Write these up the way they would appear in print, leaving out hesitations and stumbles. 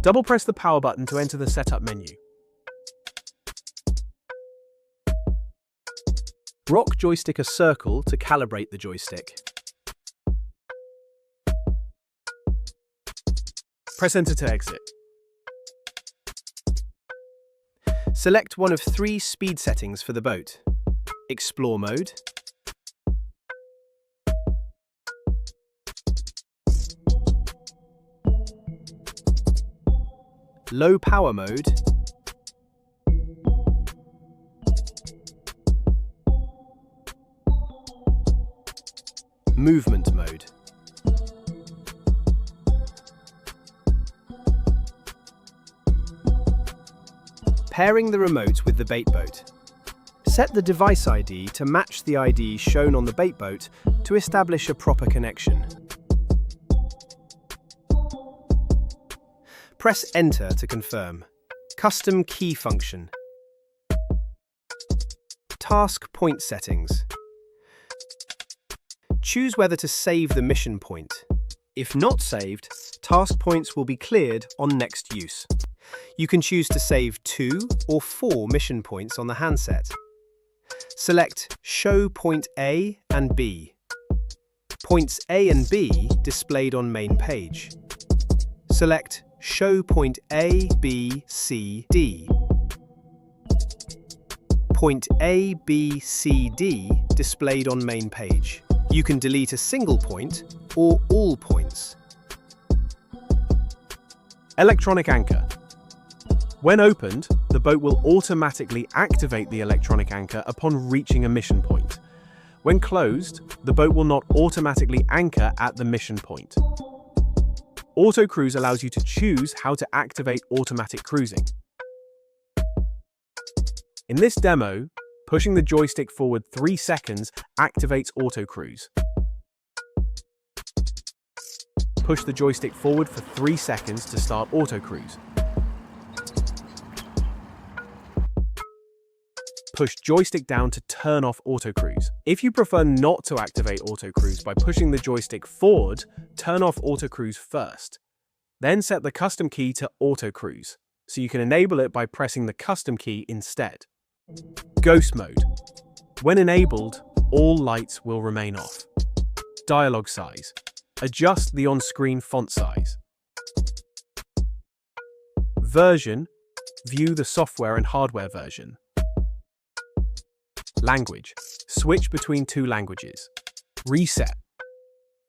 Double-press the power button to enter the setup menu. Rock joystick a circle to calibrate the joystick. Press enter to exit. Select one of 3 speed settings for the boat. Explore mode, low power mode, movement mode. Pairing the remote with the bait boat. Set the device ID to match the ID shown on the bait boat to establish a proper connection. Press Enter to confirm. Custom key function. Task point settings. Choose whether to save the mission point. If not saved, task points will be cleared on next use. You can choose to save 2 or 4 mission points on the handset. Select Show Point A and B. Points A and B displayed on main page. Select Show Point A, B, C, D. Point A, B, C, D displayed on main page. You can delete a single point or all points. Electronic anchor. When opened, the boat will automatically activate the electronic anchor upon reaching a mission point. When closed, the boat will not automatically anchor at the mission point. Auto Cruise allows you to choose how to activate automatic cruising. In this demo, pushing the joystick forward 3 seconds activates Auto Cruise. Push the joystick forward for 3 seconds to start Auto Cruise. Push joystick down to turn off Auto Cruise. If you prefer not to activate Auto Cruise by pushing the joystick forward, turn off Auto Cruise first. Then set the custom key to Auto Cruise, so you can enable it by pressing the custom key instead. Ghost mode. When enabled, all lights will remain off. Dialogue size. Adjust the on-screen font size. Version. View the software and hardware version. Language. Switch between 2 languages. Reset.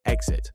Exit.